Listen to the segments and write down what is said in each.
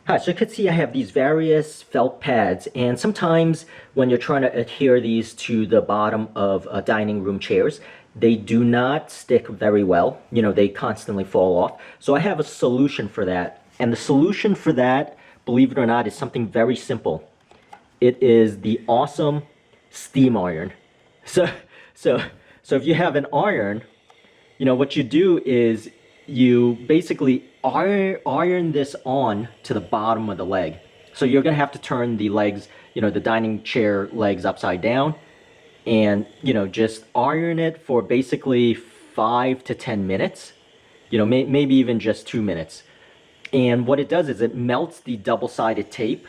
Hi, so you can see I have these various felt pads, and sometimes when you're trying to adhere these to the bottom of dining room chairs, they do not stick very well. You know, they constantly fall off. So I have a solution for that. And the solution for that, believe it or not, is something very simple. It is the awesome steam iron. So, so, so if you have an iron, you know, what you do is you basically iron this on to the bottom of the leg. So you're gonna have to turn the legs, you know, the dining chair legs upside down and, you know, just iron it for basically 5 to 10 minutes, you know, maybe even just 2 minutes. And what it does is it melts the double-sided tape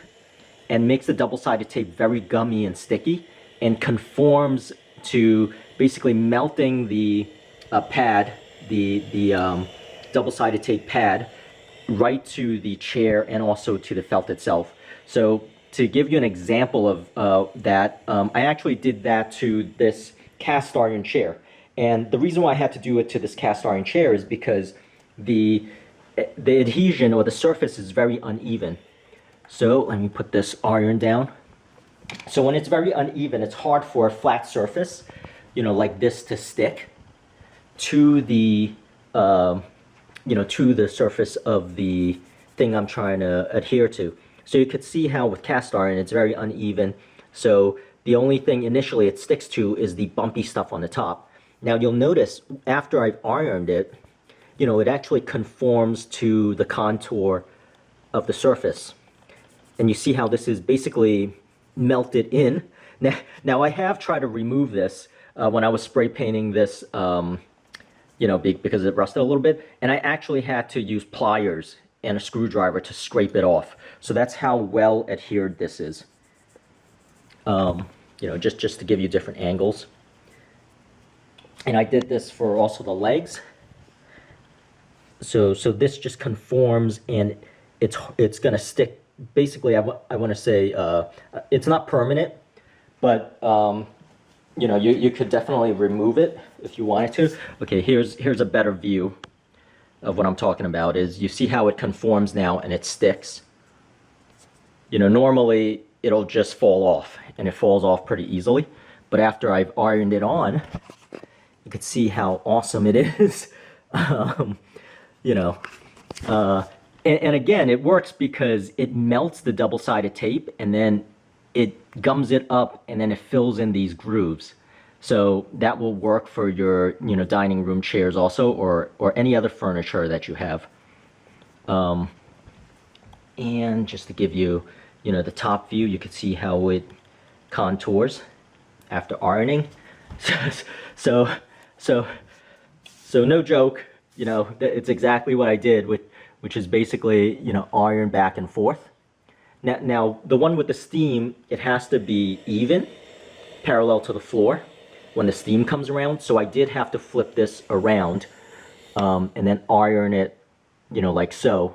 and makes the double-sided tape very gummy and sticky and conforms to basically melting the pad, the double-sided tape pad, right to the chair and also to the felt itself. So to give you an example of that, I actually did that to this cast iron chair. And the reason why I had to do it to this cast iron chair is because the adhesion or the surface is very uneven. So let me put this iron down. So when it's very uneven, it's hard for a flat surface, you know, like this to stick to the, you know, to the surface of the thing I'm trying to adhere to. So you could see how with cast iron, it's very uneven. So the only thing initially it sticks to is the bumpy stuff on the top. Now you'll notice after I've ironed it, you know, it actually conforms to the contour of the surface. And you see how this is basically melted in. Now I have tried to remove this when I was spray painting this, you know, because it rusted a little bit. And I actually had to use pliers and a screwdriver to scrape it off. So that's how well adhered this is. You know, just to give you different angles. And I did this for also the legs. So this just conforms and it's gonna stick. Basically, I want to say it's not permanent, but you know, you could definitely remove it if you wanted to. Okay, here's a better view of what I'm talking about. Is you see how it conforms now and it sticks. You know, normally it'll just fall off, and it falls off pretty easily. But after I've ironed it on, you can see how awesome it is. You know. And again, it works because it melts the double-sided tape and then it gums it up and then it fills in these grooves. So that will work for your, you know, dining room chairs also, or any other furniture that you have. And just to give you, you know, the top view, you can see how it contours after ironing. So no joke, you know, it's exactly what I did with, which is basically, you know, iron back and forth. Now, the one with the steam, it has to be even, parallel to the floor when the steam comes around. So I did have to flip this around and then iron it, you know, like so,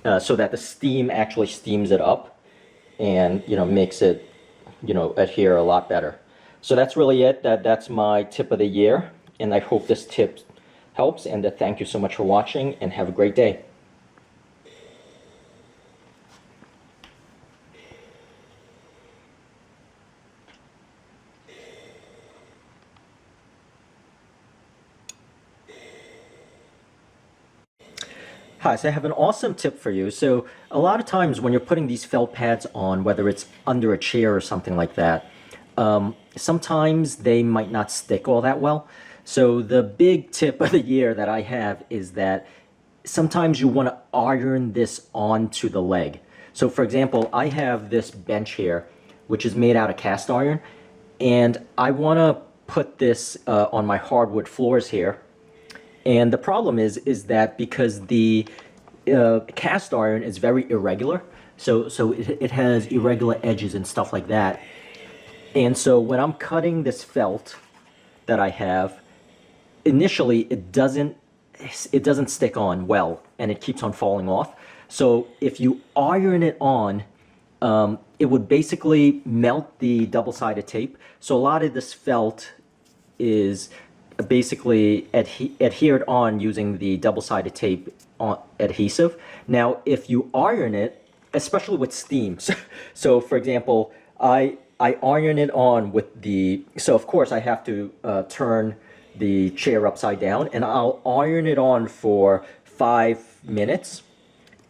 so that the steam actually steams it up and, you know, makes it, you know, adhere a lot better. So that's really it. That's my tip of the year, and I hope this tip helps, and thank you so much for watching and have a great day. Hi, so I have an awesome tip for you. So a lot of times when you're putting these felt pads on, whether it's under a chair or something like that, sometimes they might not stick all that well. So the big tip of the year that I have is that sometimes you want to iron this onto the leg. So for example, I have this bench here, which is made out of cast iron, and I want to put this on my hardwood floors here. And the problem is that because the cast iron is very irregular, so it has irregular edges and stuff like that. And so when I'm cutting this felt that I have, initially it doesn't stick on well, and it keeps on falling off. So if you iron it on, it would basically melt the double-sided tape. So a lot of this felt is basically adhered on using the double-sided tape adhesive. Now, if you iron it, especially with steam, so for example, I iron it on with the, so of course I have to turn the chair upside down, and I'll iron it on for 5 minutes.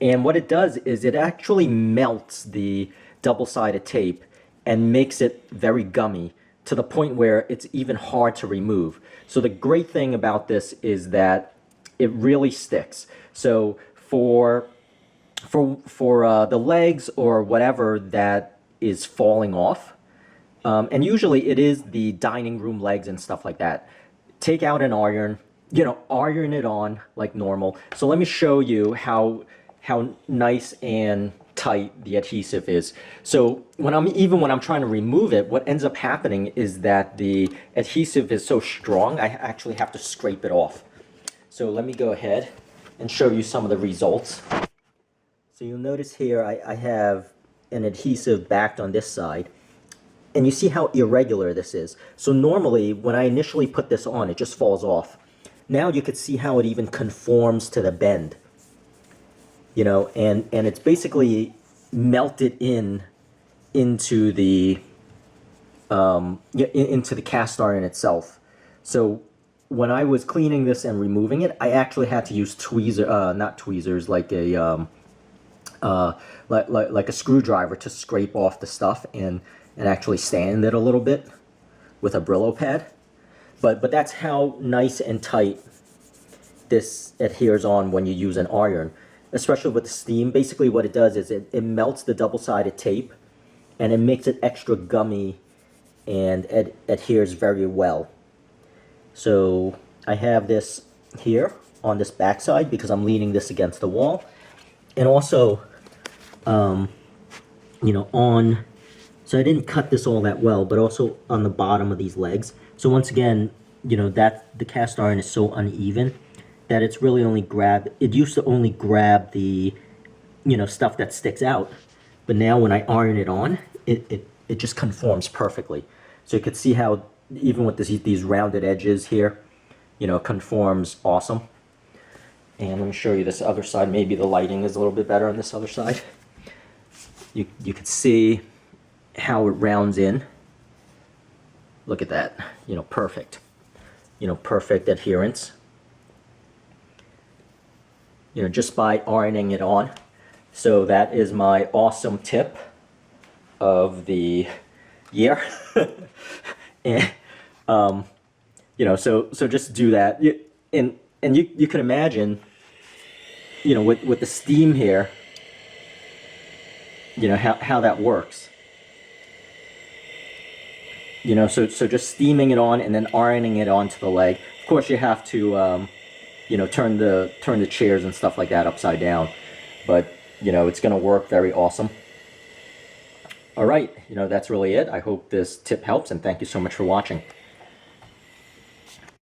And what it does is it actually melts the double-sided tape and makes it very gummy to the point where it's even hard to remove. So the great thing about this is that it really sticks. So for the legs or whatever that is falling off, and usually it is the dining room legs and stuff like that, take out an iron, iron it on like normal. So let me show you how nice and tight the adhesive is. So when I'm trying to remove it, what ends up happening is that the adhesive is so strong, I actually have to scrape it off. So let me go ahead and show you some of the results. So you'll notice here I have an adhesive backed on this side, and you see how irregular this is. So normally when I initially put this on, it just falls off. Now you could see how it even conforms to the bend. And it's basically melted into the cast iron itself. So when I was cleaning this and removing it, I actually had to use not tweezers, like a like a screwdriver to scrape off the stuff and actually sand it a little bit with a Brillo pad. But that's how nice and tight this adheres on when you use an iron. Especially with the steam. Basically what it does is it melts the double-sided tape and it makes it extra gummy and adheres very well. So I have this here on this back side because I'm leaning this against the wall. And also, so I didn't cut this all that well, but also on the bottom of these legs. So once again, that the cast iron is so uneven that it's really only it used to only grab the, stuff that sticks out. But now when I iron it on, it just conforms perfectly. So you could see how even with these rounded edges here, conforms awesome. And let me show you this other side. Maybe the lighting is a little bit better on this other side. You could see how it rounds in. Look at that, perfect. Perfect adherence. Just by ironing it on. So that is my awesome tip of the year. And so just do that. And you can imagine, with the steam here, how that works. So just steaming it on and then ironing it onto the leg. Of course, you have to turn the chairs and stuff like that upside down, but it's going to work very awesome. All right, that's really it. I hope this tip helps, and thank you so much for watching.